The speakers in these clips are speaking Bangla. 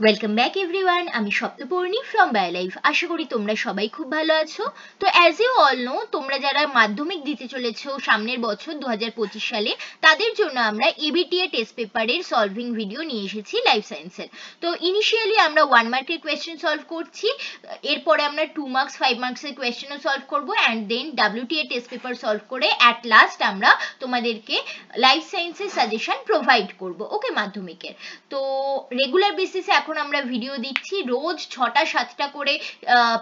ওয়েলকাম ব্যাক এভরিওয়ান, আমি সপ্তপর্ণী ফ্রম বায়োলাইফ। আশা করি তোমরা সবাই খুব ভালো আছো। তো অ্যাজ ইউ অল নো, তোমরা যারা মাধ্যমিক দিতে চলেছো সামনের বছর 2025 সালে, তাদের জন্য আমরা এবিটিএ টেস্ট পেপারের সলভিং ভিডিও নিয়ে এসেছি লাইফ সায়েন্সের। তো ইনিশিয়ালি আমরা 1 মার্কের কোয়েশ্চেন সলভ করছি, এরপরে আমরা 2 মার্কস 5 মার্কসের কোয়েশ্চেনও সলভ করবো, and then WTA test paper solve করে অ্যাট লাস্ট আমরা তোমাদেরকে লাইফ সায়েন্সের সাজেশন প্রোভাইড করব। ওকে, মাধ্যমিকের। তো রেগুলার বেসিসে এখন আমরা ভিডিও দিচ্ছি, রোজ 6টা 7টা করে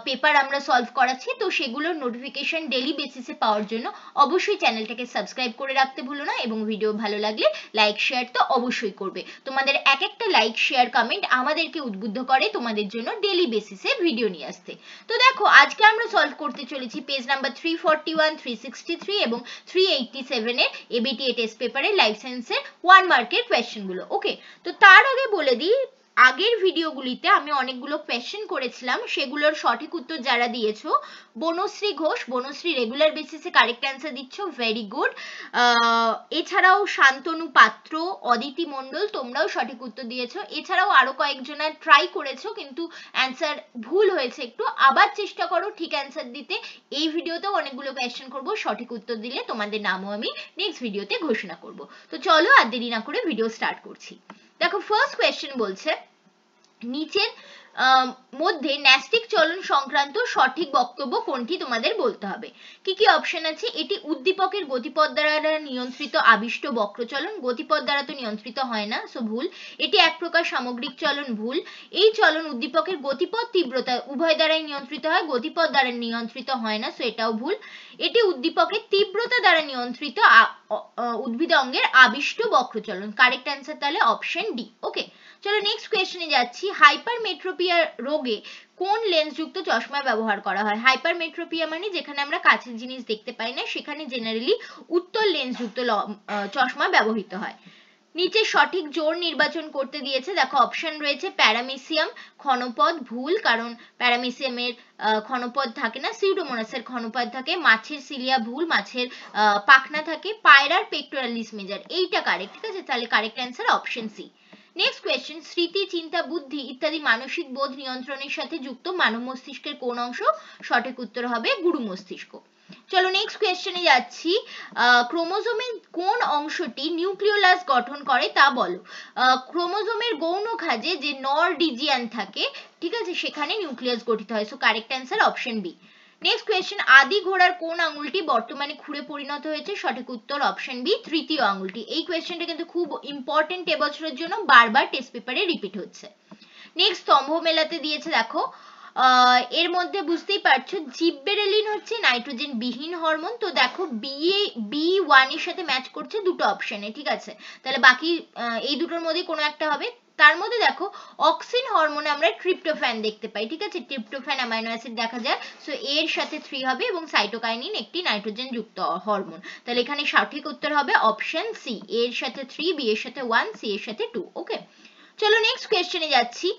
পেপার আমরা সলভ করাচ্ছি। তো সেগুলোর নোটিফিকেশন ডেলি বেসিসে পাওয়ার জন্য অবশ্যই চ্যানেলটাকে সাবস্ক্রাইব করে রাখতে ভুলো না, এবং ভিডিও ভালো লাগলে লাইক শেয়ার তো অবশ্যই করবে। তোমাদের এক একটা লাইক শেয়ার কমেন্ট আমাদেরকে উদ্বুদ্ধ করে তোমাদের জন্য ডেলি বেসিসে ভিডিও নিয়ে আসতে। তো দেখো, আজকে আমরা সলভ করতে চলেছি পেজ নাম্বার 341, 363 এবং 387 এর এবিটিএ টেস্ট পেপারের লাইফ সায়েন্সের 1 মার্কের কোয়েশ্চেনগুলো। ওকে, তো তার আগে বলে দিই, আগের ভিডিওগুলিতে আমি অনেকগুলো কোয়েশ্চেন করেছিলাম, সেগুলোর সঠিক উত্তর যারা দিয়েছো, বনশ্রী ঘোষ, বনশ্রী রেগুলার বেসিসে কারেক্ট অ্যান্সার দিচ্ছ, ভেরি গুড। এছাড়াও শান্তনু পাত্র, অদিতি মণ্ডল, তোমরাও সঠিক উত্তর দিয়েছো। এছাড়াও আরো কয়েকজনা ট্রাই করেছো কিন্তু অ্যান্সার ভুল হয়েছে একটু, আবার চেষ্টা করো ঠিক অ্যান্সার দিতে। এই ভিডিওতেও অনেকগুলো কোয়েশ্চেন করব, সঠিক উত্তর দিলে তোমাদের নামও আমি নেক্সট ভিডিওতে ঘোষণা করব। তো চলো আর দেরি না করে ভিডিও স্টার্ট করছি। দেখো, ফার্স্ট কোয়েশ্চেন বলছে, নিচের মধ্যে ন্যাস্টিক চলন সংক্রান্ত সঠিক বক্তব্য কোনটি তোমাদের বলতে হবে। কি কি অপশন আছে? এটি উদ্দীপকের গতিপথ দ্বারা নিয়ন্ত্রিত আবিষ্ট বক্রচলন, গতিপথ দ্বারা তো নিয়ন্ত্রিত হয় না, সো ভুল। এটি এক প্রকার সামগ্রিক চলন, ভুল। এই চলন উদ্দীপকের গতিপথ তীব্রতা উভয় দ্বারাই নিয়ন্ত্রিত হয়, গতিপথ দ্বারা নিয়ন্ত্রিত হয় না, সো এটাও ভুল। এটি উদ্দীপকের তীব্রতা দ্বারা নিয়ন্ত্রিত উদ্ভিদ অঙ্গের আবিষ্ট বক্রচলন। কারেক্ট অ্যান্সার তাহলে অপশন ডি। ওকে, চলো নেক্সট কোয়েশ্চেনে যাচ্ছি। হাইপারমেট্রোপিয়া রোগে কোন লেন্সযুক্ত চশমা ব্যবহার করা হয়? হাইপারমেট্রোপিয়া মানে যেখানে আমরা কাছের জিনিস দেখতে পাই না, সেখানে জেনারেলি উত্তল লেন্সযুক্ত চশমা ব্যবহৃত হয়। নিচে সঠিক জোড় নির্বাচন করতে দিয়েছে। দেখো, অপশন রয়েছে প্যারামিসিয়াম ক্ষণপদ, ভুল, কারণ প্যারামিসিয়ামের ক্ষণপদ থাকে না, সিউডোমোনাসের ক্ষণপদ থাকে। মাছের সিলিয়া, ভুল, মাছের পাখনা থাকে। পায়রার পেক্টোরালিস মেজর, এইটা কারেক্ট। ঠিক আছে, তাহলে correct answer option C. Next question, স্মৃতি, চিন্তা, বুদ্ধি ইত্যাদি মানসিক বোধ নিয়ন্ত্রণের সাথে যুক্ত মানব মস্তিষ্কের কোন অংশ? সঠিক উত্তর হবে গুরু মস্তিষ্ক। চলো নেক্সট কোয়েশ্চেনে যাচ্ছি। ক্রোমোজোমের কোন অংশটি নিউক্লিওলাস গঠন করে তা বলো। ক্রোমোজোমের গৌণ খাঁজে যে নরডিজিয়ান থাকে, ঠিক আছে, সেখানে নিউক্লিয়াস গঠিত হয়, so correct answer option B. Next question, আদি ঘোড়ার কোন আঙুলটি বর্তমানে খুরে পরিণত হয়েছে? সঠিক উত্তর অপশন বি, তৃতীয় আঙুলটি। এই কোয়েশ্চেনটা কিন্তু খুব ইম্পর্টেন্ট এবছরের জন্য, বারবার টেস্ট পেপারে রিপিট হচ্ছে। নেক্সট, স্তম্ভ মেলাতে দিয়েছে। দেখো, এর মধ্যে বুঝতেই পারছো জিববেরেলিন হচ্ছে নাইট্রোজেন বিহীন হরমোন। তো দেখো, বি1 এর সাথে ম্যাচ করছে দুটো অপশনে, ঠিক আছে, তাহলে বাকি এই দুটোর মধ্যে কোনো একটা হবে। তার মধ্যে দেখো, অক্সিন হরমোনে আমরা ট্রিপ্টোফ্যান দেখতে পাই, ঠিক আছে, ট্রিপ্টোফ্যান অ্যামাইনো অ্যাসিড দেখা যায়, সো এর সাথে 3 হবে, এবং সাইটোকাইনিন একটি নাইট্রোজেন যুক্ত হরমোন। তাহলে এখানে সঠিক উত্তর হবে অপশন সি, এর সাথে 3, বি এর সাথে 1, সি এর সাথে 2। ওকে, চলো নেক্সট কোয়েশ্চেনে যাচ্ছি।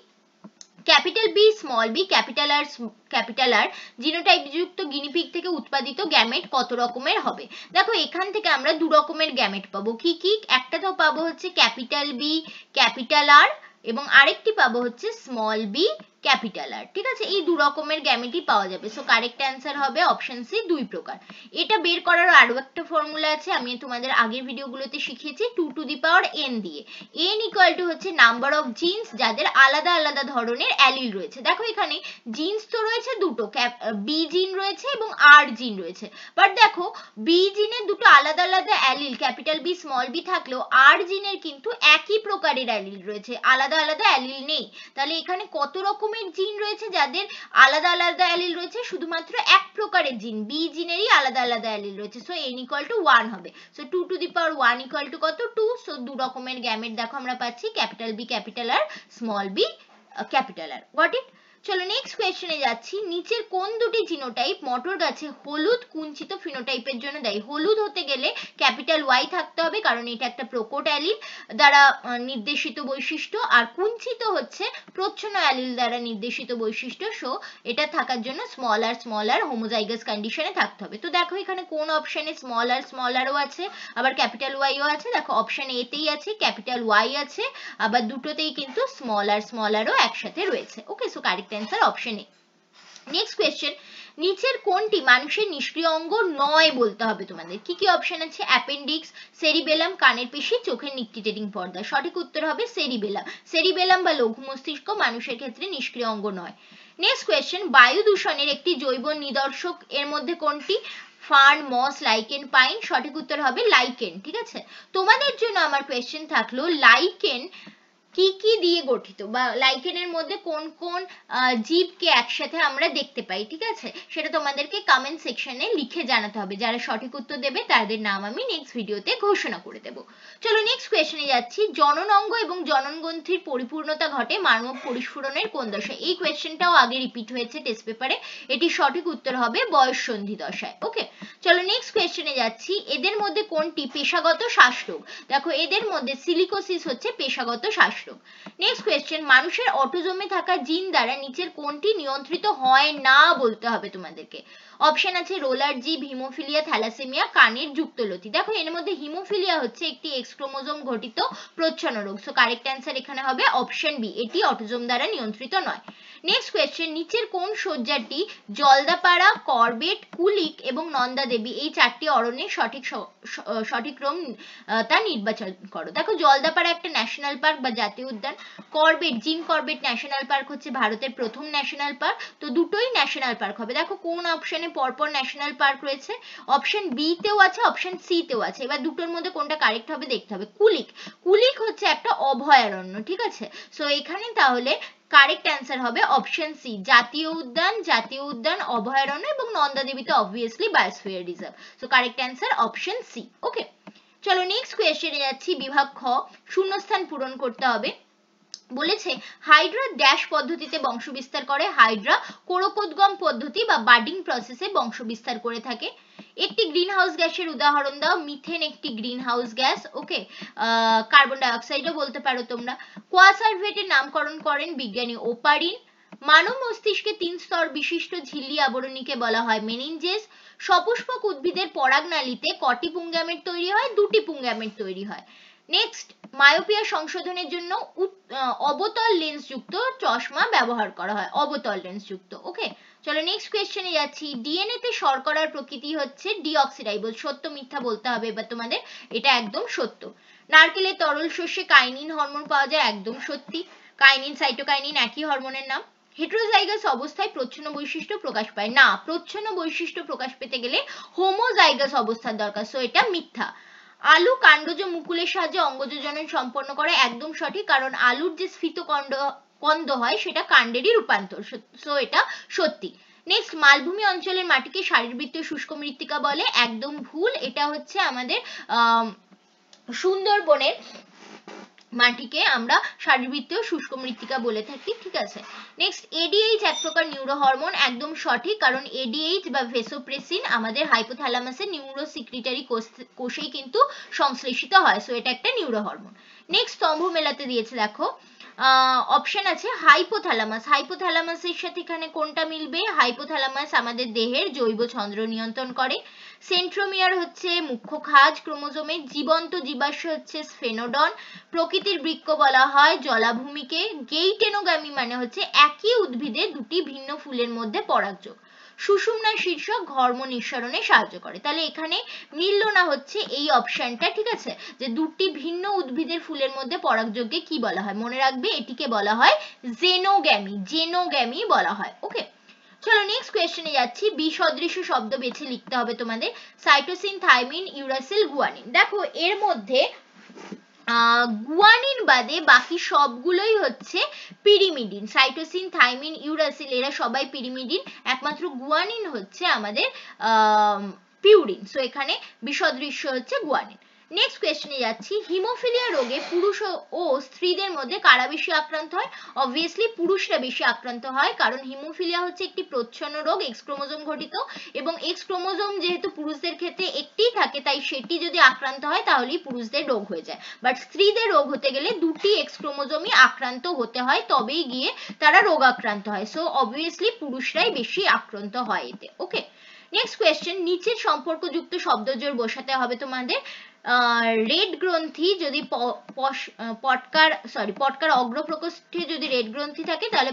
Capital B, small B, capital R genotype যুক্ত গিনিপিগ থেকে উৎপাদিত গ্যামেট কত রকমের হবে? দেখো, এখান থেকে আমরা দু রকমের গ্যামেট পাবো। কি কি? একটা তো পাবো হচ্ছে ক্যাপিটাল বি ক্যাপিটাল আর, এবং আরেকটি পাবো হচ্ছে স্মল বি ক্যাপিটাল আর, ঠিক আছে, এই দু রকমের গ্যামেটই পাওয়া যাবে, সো কারেক্ট অ্যান্সার হবে অপশন সি, দুই প্রকার। এটা বের করার আরো একটা ফর্মুলা আছে, আমি তোমাদের আগের ভিডিওগুলোতে শিখিয়েছি, 2 টু দি পাওয়ার n দিয়ে। n ইকুয়াল টু হচ্ছে নাম্বার অফ জিনস যাদের আলাদা আলাদা ধরনের অ্যালিল রয়েছে। দেখো, এখানে জিনস তো রয়েছে দুটো, বি জিন রয়েছে এবং আর জিন রয়েছে, বাট দেখো বি জিনের দুটো আলাদা আলাদা allele capital B small B থাকলেও আর জিনের কিন্তু একই প্রকারের অ্যালিল রয়েছে, আলাদা আলাদা অ্যালিল নেই। তাহলে এখানে কত রকমের জিন রয়েছে যাদের আলাদা আলাদা অ্যালিল রয়েছে? শুধুমাত্র এক প্রকারের জিন, বি জিনেরই আলাদা আলাদা অ্যালিল রয়েছে, সো n ইকুয়াল টু 1 হবে। So 2 to the power 1 equal to কত? 2, সো দু রকমের গ্যামেট দেখো আমরা পাচ্ছি, capital B capital R, small B capital R. Got it? চলো নেক্সট কোয়েশ্চেনে যাচ্ছি, নিচের কোন দুটি জিনোটাইপ মটর গাছে হলুদ কুঞ্চিত ফিনোটাইপের জন্য দায়ী? হলুদ হতে গেলে ক্যাপিটাল ওয়াই থাকতে হবে, কারণ এটা একটা প্রোকোট অ্যালিল দ্বারা নির্দেশিত বৈশিষ্ট্য, আর কুঞ্চিত হচ্ছে প্রচ্ছন্ন অ্যালিল দ্বারা নির্দেশিত বৈশিষ্ট্য। সো এটা থাকার জন্য স্মল আর হোমোজাইগাস কন্ডিশনে থাকতে হবে। তো দেখো এখানে কোন অপশনে স্মল আরও আছে, আবার ক্যাপিটাল ওয়াইও আছে। দেখো অপশন এতেই আছে, ক্যাপিটাল ওয়াই আছে, আবার দুটোতেই কিন্তু স্মল আরও একসাথে রয়েছে। Okay, so correct answer option A. Next question, নিচের কোনটি মানুষের নিষ্ক্রিয় অঙ্গ নয় বলতে হবে তোমাদের। কি কি অপশন আছে? অ্যাপেন্ডিক্স, সেরিবেলাম কানের পেশি, চোখের নিকটিটেটিং পর্দা। সঠিক উত্তর হবে সেরিবেলাম বা লঘু মস্তিষ্ক মানুষের ক্ষেত্রে নিষ্ক্রিয় অঙ্গ নয়। নেক্সট কোয়েশ্চেন, বায়ু দূষণের একটি জৈব নিদর্শক এর মধ্যে কোনটি? ফার্ন, মস, লাইকেন, পাইন। সঠিক উত্তর হবে লাইকেন। ঠিক আছে, তোমাদের জন্য আমার কোয়েশ্চেন থাকলো লাইকেন কি কি দিয়ে গঠিত, বা লাইকেনের মধ্যে কোন কোন জীবকে একসাথে আমরা দেখতে পাই। ঠিক আছে, সেটা তোমাদেরকে কমেন্ট সেকশনে লিখে জানাতে হবে। যারা সঠিক উত্তর দেবে তাদের নাম আমি নেক্সট ভিডিওতে ঘোষণা করে দেব। চলো নেক্সট কোয়েশ্চনে যাচ্ছি, জনন অঙ্গ এবং জনন গ্রন্থির পরিপূর্ণতা ঘটে মানব পরিস্ফুরণের কোন দশায়? এই কোয়েশ্চেনটাও আগে রিপিট হয়েছে টেস্ট পেপারে। এটি সঠিক উত্তর হবে বয়ঃসন্ধি দশায়। ওকে, চলো নেক্সট কোয়েশ্চনে যাচ্ছি, এদের মধ্যে কোনটি পেশাগত শ্বাসরোগ? দেখো এদের মধ্যে সিলিকোসিস হচ্ছে পেশাগত শ্বাসরোগ। নেক্সট কোয়েশ্চেন, মানুষের অটোজোমে থাকা জিন দ্বারা নিচের কোনটি নিয়ন্ত্রিত হয় না বলতে হবে তোমাদেরকে। অপশন আছে রোলার জিভ, হিমোফিলিয়া, থ্যালাসেমিয়া, কানের যুক্তলতি। দেখো এর মধ্যে হিমোফিলিয়া হচ্ছে একটি এক্স ক্রোমোজোম ঘটিত প্রচ্ছন্ন রোগ। সো কারেক্ট অ্যান্সার এখানে হবে অপশন বি, এটি অটোজোম দ্বারা নিয়ন্ত্রিত নয়। নেক্সট কোয়েশ্চেন, নিচের কোন সজ্জাটি জলদাপাড়া, করবেট, কুলিক এবং নন্দা দেবী এই চারটি অরণ্যের সঠিক ক্রম তা নির্বাচন করো। দেখো জলদাপাড়া একটা ন্যাশনাল পার্ক বা জাতীয় উদ্যান, Corbett Jim Corbett national park হচ্ছে ভারতের প্রথম ন্যাশনাল পার্ক। তো দুটোই ন্যাশনাল পার্ক হবে। দেখো কোন অপশনে পরপর ন্যাশনাল পার্ক রয়েছে, অপশন বি তেও আছে, অপশন সি তেও আছে। এবার দুটোর মধ্যে কোনটা কারেক্ট হবে দেখতে হবে। কুলিক হচ্ছে একটা অভয়ারণ্য। ঠিক আছে, সো এখানে তাহলে কারেক্ট অ্যান্সার হবে অপশন সি, জাতীয় উদ্যান, অভয়ারণ্য এবং নন্দা দেবী তো obviously biosphere reserve. So correct answer option C. Okay, চলো নেক্সট কোয়েশ্চেনে যাচ্ছি, বিভাগ খ, শূন্যস্থান পূরণ করতে হবে। বলেছে হাইড্রা ড্যাশ পদ্ধতিতে বংশ বিস্তার করে? হাইড্রা কোরোপোদ্গম পদ্ধতি বা বাডিং প্রসেসে বংশ বিস্তার করে থাকে। একটি গ্রিনহাউস গ্যাসের উদাহরণ দাও। মিথেন একটি গ্রিনহাউস গ্যাস। ওকে, কার্বন ডাই অক্সাইডও বলতে পারো তোমরা। কোয়াসার্ভেটের নামকরণ করেন বিজ্ঞানী ওপারিন। মানব মস্তিষ্কে 3 স্তর বিশিষ্ট ঝিল্লি আবরণীকে বলা হয় মেনিনজেস। সপুষ্পক উদ্ভিদের পরাগনালীতে কটি পুংগ্যামেট তৈরি হয়? 2টি পুংগ্যামেট তৈরি হয়। নেক্সট, মায়োপিয়া সংশোধনের জন্য অবতল লেন্স যুক্ত চশমা ব্যবহার করা হয়, অবতল লেন্স যুক্ত। ওকে, চলো নেক্সট কোয়েশ্চেনে যাচ্ছি, ডিএনএ তে শর্করার প্রকৃতি হচ্ছে ডিঅক্সিরাইবোজ। সত্য মিথ্যা বলতে হবে এবার তোমাদের, এটা একদম সত্য। নারকেলের তরল শস্যে কাইনিন হরমোন পাওয়া যায়, একদম সত্যি। কাইনিন সাইটোকাইনিন একই হরমোনের নাম। হেটেরোজাইগাস অবস্থায় প্রচ্ছন্ন বৈশিষ্ট্য প্রকাশ পায় না, প্রচ্ছন্ন বৈশিষ্ট্য প্রকাশ পেতে গেলে হোমোজাইগাস অবস্থার দরকার। সো এটা মিথ্যা। আলু কাণ্ডজ মুকুলের সাহায্যে অঙ্গজ জনন সম্পন্ন করে, একদম সঠিক, কারণ আলুর যে কন্দ হয় সেটা কাণ্ডেরই রূপান্তর। সো এটা সত্যি। নেক্সট, মালভূমি অঞ্চলের মাটিকে শারীরবৃত্তীয় শুষ্ক মৃত্তিকা বলে, একদম ভুল। এটা হচ্ছে আমাদের সুন্দরবনের মাটিকে আমরা শারীরবৃত্তীয় শুষ্ক মৃত্তিকা বলে থাকি। ঠিক আছে, নেক্সট, এডিএইচ এক প্রকার নিউরো হরমোন, একদম সঠিক, কারণ এডিএইচ বা ভেসোপ্রেসিন আমাদের হাইপোথ্যালামাসের নিউরোসিক্রিটারি কোষেই কিন্তু সংশ্লেষিত হয়। সো এটা একটা নিউরো হরমোন। নেক্সট, স্তম্ভ মেলাতে দিয়েছে, দেখো অপশন আছে হাইপোথ্যালামাসের সাথে এখানে কোনটা মিলবে? হাইপোথ্যালামাস আমাদের দেহের জৈব ছন্দ্র নিয়ন্ত্রণ করে। সেন্ট্রোমিয়ার হচ্ছে মুখ্য খাঁজ ক্রোমোজোমের। জীবন্ত জীবাশ্ম হচ্ছে স্ফেনোডন। প্রকৃতির বৃক্ক বলা হয় জলাভূমিকে। গেইটেনোগামী মানে হচ্ছে একই উদ্ভিদে দুটি ভিন্ন ফুলের মধ্যে পরাগযোগ। সুষুম্না শীর্ষক হরমোন নিঃসরণে সাহায্য করে। তাহলে এখানে মিলল না হচ্ছে এই অপশনটা। ঠিক আছে, যে দুটি ভিন্ন উদ্ভিদের ফুলের মধ্যে পরাগযোগকে কি বলা হয়? মনে রাখবে এটিকে বলা হয় জেনোগ্যামি বলা হয়। ওকে, চলো নেক্সট কোয়েশ্চেনে যাচ্ছি। বিসদৃশ শব্দ বেছে লিখতে হবে তোমাদের। Cytosine, thymine, uracil, guanine. দেখো এর মধ্যে গুয়ানিন বাদে বাকি সবগুলোই হচ্ছে পিরিমিডিন। সাইটোসিন, থাইমিন, ইউরাসিল এরা সবাই পিরিমিডিন, একমাত্র গুয়ানিন হচ্ছে আমাদের পিউরিন। সো এখানে বিসদৃশ্য হচ্ছে গুয়ানিন। নেক্সট কোয়েশ্চেনে যাচ্ছি, হিমোফিলিয়া রোগে পুরুষ ও স্ত্রীদের মধ্যে কারা বেশি আক্রান্ত হয়? অবভিয়াসলি পুরুষরা বেশি আক্রান্ত হয়, কারণ হিমোফিলিয়া হচ্ছে একটি প্রচ্ছন্ন রোগ, এক্স ক্রোমোজোম ঘটিত, এবং এক্স ক্রোমোজোম যেহেতু পুরুষদের ক্ষেত্রে একটিই থাকে, তাই সেটি যদি আক্রান্ত হয় তাহলেই পুরুষদের রোগ হয়ে যায়। বাট স্ত্রীদের রোগ হতে গেলে দুটি এক্স ক্রোমোজোমই আক্রান্ত হতে হয়, তবেই গিয়ে তারা রোগ আক্রান্ত হয়। সো অবভিয়াসলি পুরুষরাই বেশি আক্রান্ত হয় এতে। ওকে, নেক্সট কোয়েশ্চেন, নিচের সম্পর্কযুক্ত শব্দজোড় বসাতে হবে তোমাদের। রেড গ্রন্থি যদি পটকার অগ্রপ্রকোষ্ঠে যদি রেড গ্রন্থি থাকে, তাহলে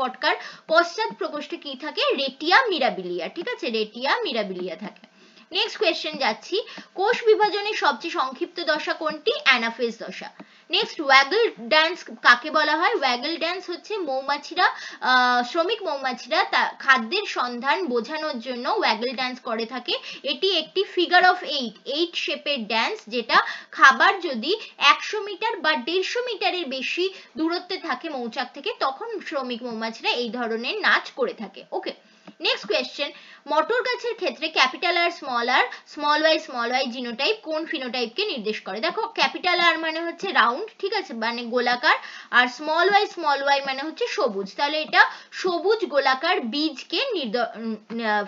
পটকার পশ্চাৎ প্রকোষ্ঠে কি থাকে? রেটিয়া মিরাবিলিয়া। ঠিক আছে, রেটিয়া মিরাবিলিয়া থাকে। নেক্সট কোয়েশ্চেন যাচ্ছি, কোষ বিভাজনের সবচেয়ে সংক্ষিপ্ত দশা কোনটি? অ্যানাফেজ দশা। নেক্সট, ওয়াগল ড্যান্স কাকে বলা হয়? ওয়াগল ড্যান্স হচ্ছে মৌমাছিরা, শ্রমিক মৌমাছিরা খাদ্যের সন্ধান বোঝানোর জন্য ওয়াগল ড্যান্স করে থাকে। এটি একটি ফিগার অফ 8 শেপের ড্যান্স, যেটা খাবার যদি 100 মিটার বা 150 মিটারের বেশি দূরত্বে থাকে মৌচাক থেকে, তখন শ্রমিক মৌমাছিরা এই ধরনের নাচ করে থাকে। ওকে, নেক্সট কোয়েশ্চেন, মটর গাছের ক্ষেত্রে capital R small Y genotype কোন ফিনোটাইপকে নির্দেশ করে? দেখো, ক্যাপিটাল আর মানে হচ্ছে রাউন্ড, ঠিক আছে, মানে গোলাকার, আর স্মল ওয়াই মানে হচ্ছে সবুজ, তাহলে এটা সবুজ গোলাকার বীজকে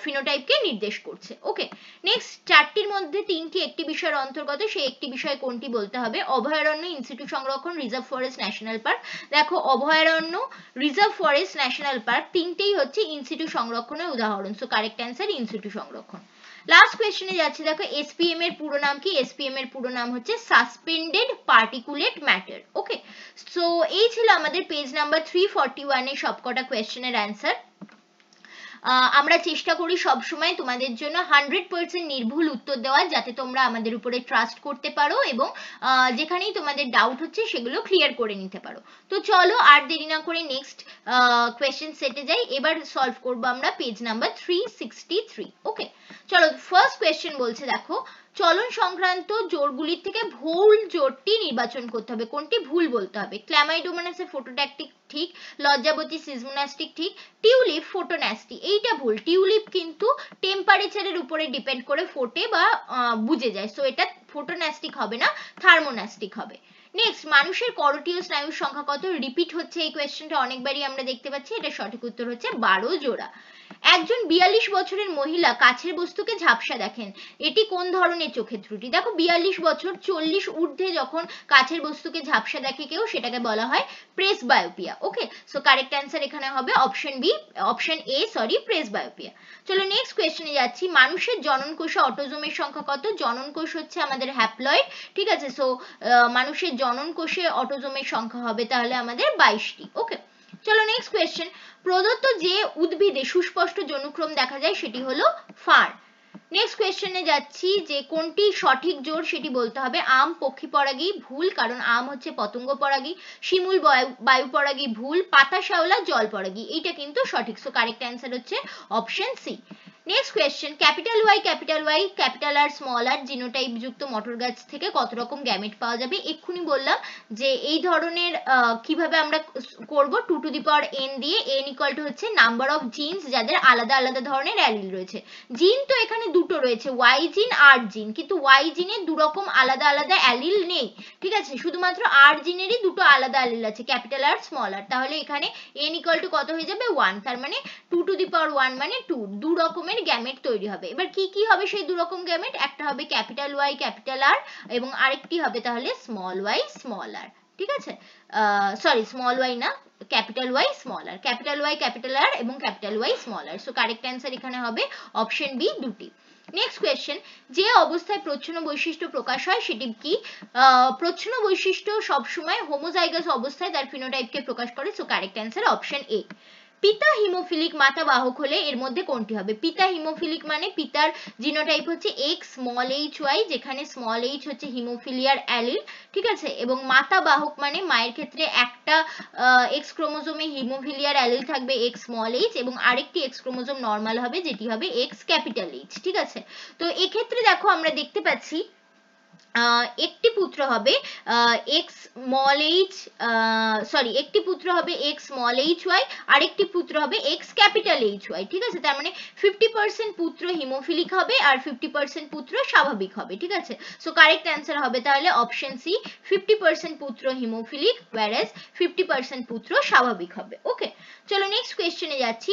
ফিনোটাইপকে নির্দেশ করছে। ওকে, নেক্সট, চারটির মধ্যে তিনটি একটি বিষয়ের অন্তর্গত, সেই একটি বিষয় কোনটি বলতে হবে? অভয়ারণ্য, ইনস্টিটিউট সংরক্ষণ, রিজার্ভ ফরেস্ট, ন্যাশনাল পার্ক। দেখো, অভয়ারণ্য, রিজার্ভ ফরেস্ট, ন্যাশনাল পার্ক তিনটেই হচ্ছে ইনস্টিটিউট সংরক্ষণের উদাহরণ। সো কারেক্ট অ্যান্সার ইনস্টিটিউট সংরক্ষণ। লাস্ট কোয়েশ্চেনে যাচ্ছে, দেখো এসপিএম এর পুরো নাম কি? এসপিএম এর পুরো নাম হচ্ছে সাসপেন্ডেড পার্টিকুলেট ম্যাটার। ওকে, সো এই ছিল আমাদের পেজ নাম্বার 341 এর সবকটা কোয়েশ্চেনের অ্যান্সার। আমরা চেষ্টা করি সবসময় তোমাদের জন্য 100% নির্ভুল উত্তর দেওয়ার, যাতে তোমরা আমাদের উপরে ট্রাস্ট করতে পারো এবং যেখানেই তোমাদের ডাউট হচ্ছে সেগুলো ক্লিয়ার করে নিতে পারো। তো চলো আর দেরি না করে নেক্সট কোয়েশ্চেন সেটে যাই। এবার সলভ করবো আমরা পেজ নাম্বার 363। ওকে, চলো ফার্স্ট কোয়েশ্চেন বলছে, দেখো চলন সংক্রান্ত জোড়গুলির থেকে ভুল জোড়টি নির্বাচন করতে হবে। কোনটি ভুল বলতে হবে? ক্ল্যামাইডোমোনাসে ফোটোট্যাকটিক ঠিক, লজ্জাবতী সিজমোনাস্টিক ঠিক, টিউলিপ ফোটোন্যাস্টি এইটা ভুল। টিউলিপ কিন্তু টেম্পারেচারের উপরে ডিপেন্ড করে ফোটে বা বুঝে যায়, সো এটা ফোটোন্যাস্টিক হবে না, থার্মোন্যাস্টিক হবে। নেক্সট, মানুষের করোটিয় স্নায়ুর সংখ্যা কত? রিপিট হচ্ছে এই কোয়েশ্চেনটা অনেকবারই আমরা দেখতে পাচ্ছি। এটা সঠিক উত্তর হচ্ছে 12 জোড়া। একজন 42 বছরের মহিলা কাছের বস্তুকে ঝাপসা দেখেন, এটি কোন ধরনের চোখের ত্রুটি? দেখো, 42 বছর 40 ঊর্ধ্বে যখন কাছের বস্তুকে ঝাপসা দেখে কেউ, সেটাকে বলা হয় প্রেসবায়োপিয়া। ওকে, সো কারেক্ট অ্যান্সার এখানে হবে অপশন এ, প্রেসবায়োপিয়া। চলো নেক্সট কোয়েশ্চেনে যাচ্ছি, মানুষের জনন কোষে অটোজোমের সংখ্যা কত? জনন কোষ হচ্ছে আমাদের হ্যাপ্লয়েড, ঠিক আছে, সো মানুষের জনন কোষে অটোজোমের সংখ্যা হবে তাহলে আমাদের 22টি। ওকে, চলো নেক্সট কোয়েশ্চেন, প্রদত্ত যে উদ্ভিদে সুস্পষ্ট যৌনক্রম দেখা যায় সেটি হলো ফার্ন। নেক্সট কোয়েশ্চেনে যাচ্ছি, যে কোনটি সঠিক জোড় সেটি বলতে হবে। আম পক্ষী পরাগী ভুল, কারণ আম হচ্ছে পতঙ্গ পরাগী। শিমুল বায়ু পরাগী ভুল। পাতা শ্যাওলা জল পরাগী, এইটা কিন্তু সঠিক। সো কারেক্ট অ্যান্সার হচ্ছে option C. Next question, capital Y capital R small R genotype যুক্ত মটর গাছ থেকে কত রকম গ্যামেট পাওয়া যাবে? এক্ষুনি বললাম যে এই ধরনের কিভাবে আমরা করব, 2 টু দি পাওয়ার n দিয়ে। n ইকুয়াল টু হচ্ছে নাম্বার অফ জিনস যাদের আলাদা আলাদা ধরনের অ্যালিল রয়েছে। জিন তো এখানে দুটো রয়েছে, ওয়াই জিন আর জিন, কিন্তু ওয়াই জিনের দু রকম আলাদা আলাদা অ্যালিল নেই, ঠিক আছে, শুধুমাত্র আর জিনেরই দুটো আলাদা অ্যালিল আছে, ক্যাপিটাল আর স্মল আর। তাহলে এখানে n ইকুয়াল টু কত হয়ে যাবে? 1, তার মানে 2 টু দি পাওয়ার 1 মানে 2, দু রকমের গ্যামেট তৈরি হবে। এবার কি কি হবে সেই দু রকম গ্যামেট? একটা হবে ক্যাপিটাল ওয়াই ক্যাপিটাল আর, এবং আরেকটি হবে তাহলে স্মল ওয়াই স্মল আর, ঠিক আছে, সরি স্মল ওয়াই না, ক্যাপিটাল ওয়াই স্মল আর, ক্যাপিটাল ওয়াই ক্যাপিটাল আর এবং ক্যাপিটাল ওয়াই স্মল আর। সো কারেক্ট অ্যান্সার এখানে হবে অপশন বি, দুটি। নেক্সট কোয়েশ্চেন, যে অবস্থায় প্রচ্ছন্ন বৈশিষ্ট্য প্রকাশ হয় সেটি কি? প্রচ্ছন্ন বৈশিষ্ট্য সবসময় হোমোজাইগাস অবস্থায় তার ফিনোটাইপকে প্রকাশ করে। সো কারেক্ট অ্যান্সার অপশন এ। পিতা হিমোফিলিক মাতা বাহক হলে এর মধ্যে কোনটি হবে? পিতা হিমোফিলিক মানে পিতার জিনোটাইপ হচ্ছে এক্স স্মল এইচ ওয়াই, যেখানে স্মল এইচ হচ্ছে হিমোফিলিয়ার অ্যালিল, ঠিক আছে, এবং মাতা বাহক মানে মায়ের ক্ষেত্রে একটা এক্স ক্রোমোজোমে হিমোফিলিয়ার অ্যালিল থাকবে এক্স স্মল এইচ, এবং আরেকটি এক্স ক্রোমোজোম নর্মাল হবে যেটি হবে এক্স ক্যাপিটাল এইচ, ঠিক আছে। তো এক্ষেত্রে দেখো আমরা দেখতে পাচ্ছি একটি পুত্র হবে এক্স স্মল এইচ, একটি পুত্র হবে এক্স স্মল এইচ ওয়াই, আরেকটি পুত্র হবে এক্স ক্যাপিটাল এইচ ওয়াই, ঠিক আছে? তার মানে 50% পুত্র হিমোফিলিক হবে আর 50% পুত্র স্বাভাবিক হবে, ঠিক আছে? সো কারেক্ট অ্যান্সার হবে তাহলে অপশন সি, 50% পুত্র হিমোফিলিক whereas 50% পুত্র স্বাভাবিক হবে। ওকে, চলো নেক্সট কোয়েশ্চেনে যাচ্ছি।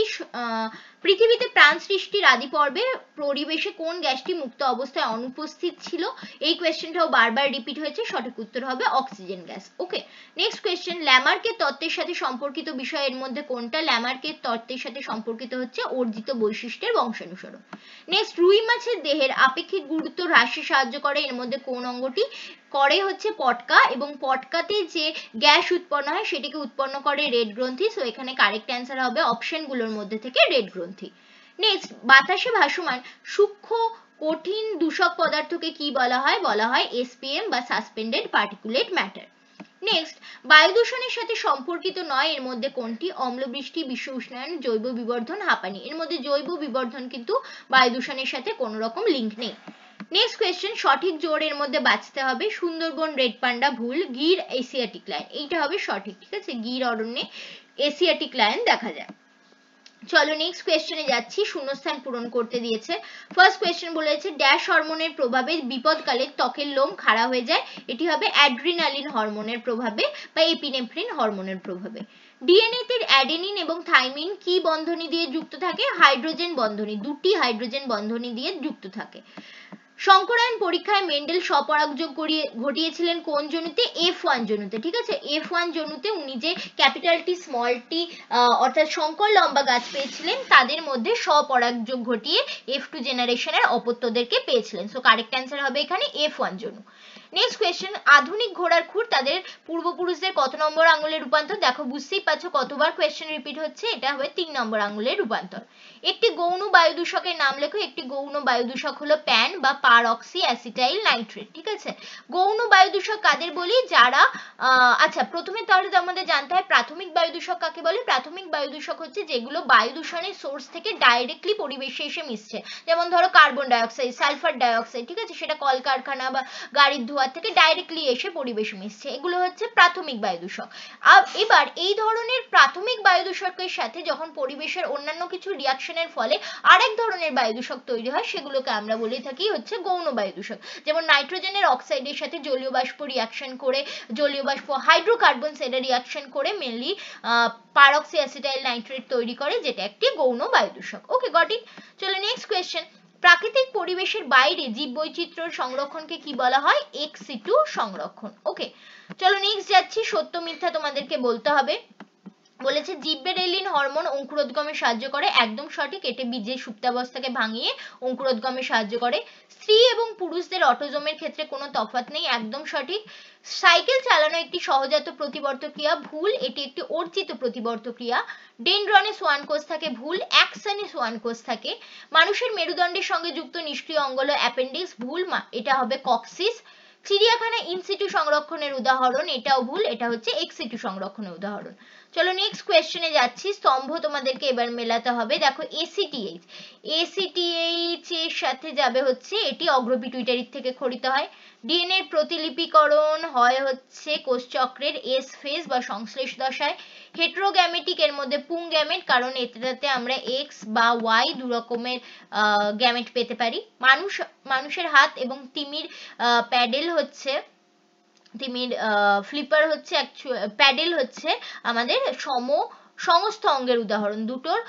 পৃথিবীতে প্রাণ সৃষ্টির আদি পর্বে পরিবেশে কোন গ্যাসটি মুক্ত অবস্থায় অনুপস্থিত ছিল? এই কোয়েশ্চেনটাও বারবার রিপিট হয়েছে, সঠিক উত্তর হবে অক্সিজেন গ্যাস। ওকে, নেক্সট কোয়েশ্চেন, ল্যামার্কের তত্ত্বের সাথে সম্পর্কিত বিষয়ের মধ্যে কোনটা? ল্যামার্কের তত্ত্বের সাথে সম্পর্কিত হচ্ছে অর্জিত বৈশিষ্ট্যের বংশানুসরণ। নেক্সট, রুই মাছের দেহের আপেক্ষিক গুরুত্ব হ্রাসে সাহায্য করে এর মধ্যে কোন অঙ্গটি? করে হচ্ছে পটকা, এবং পটকাতে যে গ্যাস উৎপন্ন হয় সেটিকে উৎপন্ন করে রেড গ্রন্থি। সো এখানে কারেক্ট অ্যান্সার হবে অপশনগুলোর মধ্যে থেকে রেড গ্রন্থি। নেক্সট, বাতাসে ভাসমান সূক্ষ্ম কঠিন দূষক পদার্থকে কি বলা হয়? বলা হয় এসপিএম বা সাসপেন্ডেড পার্টিকুলেট ম্যাটার। নেক্সট, বায়ু দূষণের সাথে সম্পর্কিত নয় এর মধ্যে কোনটি? অম্লবৃষ্টি, বিশ্ব উষ্ণায়ন, জৈব বিবর্ধন, হাঁপানি। এর মধ্যে জৈব বিবর্ধন কিন্তু বায়ু দূষণের সাথে কোনো রকম লিঙ্ক নেই। নেক্সট কোয়েশ্চেন, সঠিক জোর এর মধ্যে বাঁচতে হবে। সুন্দরবন রেড পান্ডা ভুল, গির এশিয়াটিক লায়ন, এইটা হবে সঠিক, ঠিক আছে? গির অরণ্যে এশিয়াটিক লায়ন দেখা যায়। চলো নেক্সট কোয়েশ্চেনে যাচ্ছি, শূন্যস্থান পূরণ করতে দিয়েছে। ফার্স্ট কোয়েশ্চেন বলেছে ড্যাশ হরমোনের প্রভাবে বিপদকালে ত্বকের লোম খাড়া হয়ে যায়। এটি হবে অ্যাড্রিনালিন হরমোনের প্রভাবে বা এপিনেফ্রিন হরমোনের প্রভাবে। ডিএনএ তে অ্যাডেনিন এবং থাইমিন কি বন্ধনী দিয়ে যুক্ত থাকে? হাইড্রোজেন বন্ধনী, দুটি হাইড্রোজেন বন্ধনী দিয়ে যুক্ত থাকে। শঙ্করায়ন পরীক্ষায় মেন্ডেল স্বপরাগযোগ ঘটিয়েছিলেন কোন জনুতে? F1 জনুতে, ঠিক আছে? F1 জনুতে উনি যে ক্যাপিটাল টি স্মল টি অর্থাৎ শঙ্কর লম্বা গাছ পেয়েছিলেন তাদের মধ্যে স্বপরাগযোগ ঘটিয়ে F2 জেনারেশনের অপত্যদেরকে পেয়েছিলেন। সো কারেক্ট অ্যান্সার হবে এখানে F1 জনু। নেক্সট কোয়েশ্চেন, আধুনিক ঘোড়ার খুর তাদের পূর্বপুরুষদের কত নম্বর আঙুলের রূপান্তর? দেখো বুঝতেই পারছো কতবার কোয়েশ্চেন রিপিট হচ্ছে, এটা হবে 3 নম্বর আঙুলের রূপান্তর। একটি গৌণ বায়ু দূষকের নাম লেখো। একটি গৌণ বায়ু দূষক হলো প্যান বা পারঅক্সি অ্যাসিটাইল নাইট্রেট, ঠিক আছে? গৌণ বায়ু দূষক কাদের বলি? যারা আচ্ছা, প্রথমে তাহলে আমাদের জানতে হয় প্রাথমিক বায়ু দূষক কাকে বলে। প্রাথমিক বায়ু দূষক হচ্ছে যেগুলো বায়ু দূষণের সোর্স থেকে ডাইরেক্টলি পরিবেশে এসে মিশছে, যেমন ধরো কার্বন ডাইঅক্সাইড, সালফার ডাইঅক্সাইড, ঠিক আছে? সেটা কলকারখানা বা গাড়ির ধোঁয়া থেকে ডাইরেক্টলি এসে পরিবেশে মিশছে, এগুলো হচ্ছে প্রাথমিক বায়ু দূষক। এবার এই ধরনের প্রাথমিক বায়ু দূষকের সাথে যখন পরিবেশের অন্যান্য কিছু রিয়াকশনের ফলে আরেক ধরনের বায়ু দূষক তৈরি হয় সেগুলোকে আমরা বলে থাকি হচ্ছে গৌণ বায়ু দূষক। যেমন নাইট্রোজেনের অক্সাইডের সাথে জলীয় বাষ্প রিয়াকশন করে, জলীয় বাষ্প হাইড্রোকার্বন সেটা রিয়াকশন করে মেনলি পারঅক্সি অ্যাসিটাইল নাইট্রেট তৈরি করে, যেটা একটি গৌণ বায়ু দূষক। ওকে, গট ইট। চলো নেক্সট কোয়েশ্চেন, প্রাকৃতিক পরিবেশের বাইরে জীববৈচিত্র্য সংরক্ষণকে কি বলা হয়? এক্স সিটু সংরক্ষণ। ওকে, চলো নেক্সট যাচ্ছি, সত্য মিথ্যা তোমাদেরকে বলতে হবে। বলেছে জিব্বেরেলিন হরমোন অঙ্কুরোদ্গমে সাহায্য করে, একদম সঠিক, এটি বীজের সুপ্তাবস্থাকে ভাঙিয়ে অঙ্কুরোদ্গমে সাহায্য করে। স্ত্রী এবং পুরুষদের অটোজোমের ক্ষেত্রে কোনো তফাৎ নেই, একদম সঠিক। সাইকেল চালানো একটি সহজাত প্রতিবর্ত ক্রিয়া, ভুল, এটি একটি অর্জিত প্রতিবর্ত ক্রিয়া। ডেনড্রনে সোয়ান কোষ থাকে, ভুল, অ্যাক্সনে সোয়ান কোষ থাকে। মানুষের মেরুদণ্ডের সঙ্গে যুক্ত নিষ্ক্রিয় অঙ্গ হলো অ্যাপেন্ডিক্স, ভুল, এটা হবে কক্সিস। চিড়িয়াখানা ইনসিটু সংরক্ষণের উদাহরণ, এটাও ভুল, এটা হচ্ছে এক্স সিটু সংরক্ষণের উদাহরণ। চলো নেক্সট কোয়েশ্চেনে যাচ্ছি, স্তম্ভ তোমাদেরকে এবার মেলাতে হবে। দেখো এসিটিএইচ, এসিটিএইচ এর সাথে যাবে হচ্ছে এটি অগ্রপিটুইটারি থেকে খরিত হয়। ডিএনএ এর প্রতিলিপিকরণ হয় হচ্ছে কোষচক্রের এস ফেজ বা সংশ্লেষ দশায়। হেটেরোগ্যামেটিক এর মধ্যে পুং গ্যামেট, কারণ এটাতে আমরা এক্স বা ওয়াই দু রকমের গ্যামেট পেতে পারি। মানুষের হাত এবং তিমির প্যাডেল হচ্ছে ফ্লিপার হচ্ছে প্যাডেল হচ্ছে আমাদের সমস্ত অঙ্গের উদাহরণ। দুটোর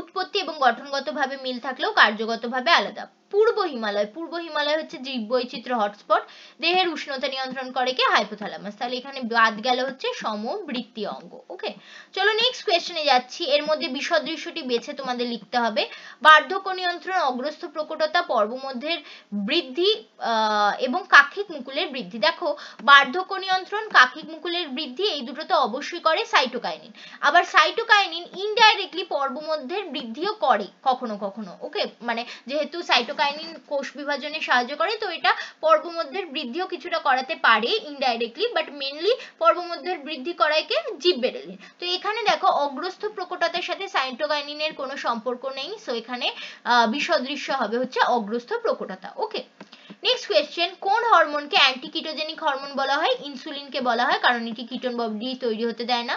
উৎপত্তি এবং গঠনগতভাবে মিল থাকলেও কার্যগতভাবে আলাদা। পূর্ব হিমালয় হচ্ছে জীববৈচিত্র্য হটস্পট। দেহের উষ্ণতা নিয়ন্ত্রণ করে কে? হাইপোথ্যালামাস। তাহলে এখানে বাদ গেল হচ্ছে সমবৃত্তীয় অঙ্গ। ওকে, চলো নেক্সট কোয়েশ্চেনে যাচ্ছি। এর মধ্যে বিসদৃশ্যটি বেছে তোমাদের লিখতে হবে। বার্ধক্য নিয়ন্ত্রণ, অগ্রস্থ প্রকটতা, পর্বমধ্যের বৃদ্ধি এবং কাক্ষিক মুকুলের বৃদ্ধি। দেখো বার্ধক্য নিয়ন্ত্রণ, কাক্ষিক মুকুলের বৃদ্ধি, এই দুটো তো অবশ্যই করে সাইটোকাইনিন। আবার সাইটোকাইনিন ইনডাইরেক্টলি পর্বমধ্যের বৃদ্ধিও করে কখনো কখনো। ওকে, মানে যেহেতু সাইটোকাইনিন কোষ বিভাজনে সাহায্য করে, তো এটা পর্বমধ্যের বৃদ্ধিও কিছুটা করাতে পারে ইনডাইরেক্টলি, বাট মেনলি পর্বমধ্যের বৃদ্ধি করায় কে? জিববেরেলিন। তো এখানে দেখো অগ্রস্থ প্রকটতার সাথে সাইটোকাইনিনের কোনো সম্পর্ক নেই, সো এখানে বিসদৃশ্য হবে হচ্ছে অগ্রস্থ প্রকটতা। ওকে, নেক্সট কোয়েশ্চেন, কোন হরমোনকে অ্যান্টিকিটোজেনিক হরমোন বলা হয়? ইনসুলিনকে বলা হয়, কারণ এটি কিটোন বডি তৈরি হতে দেয় না।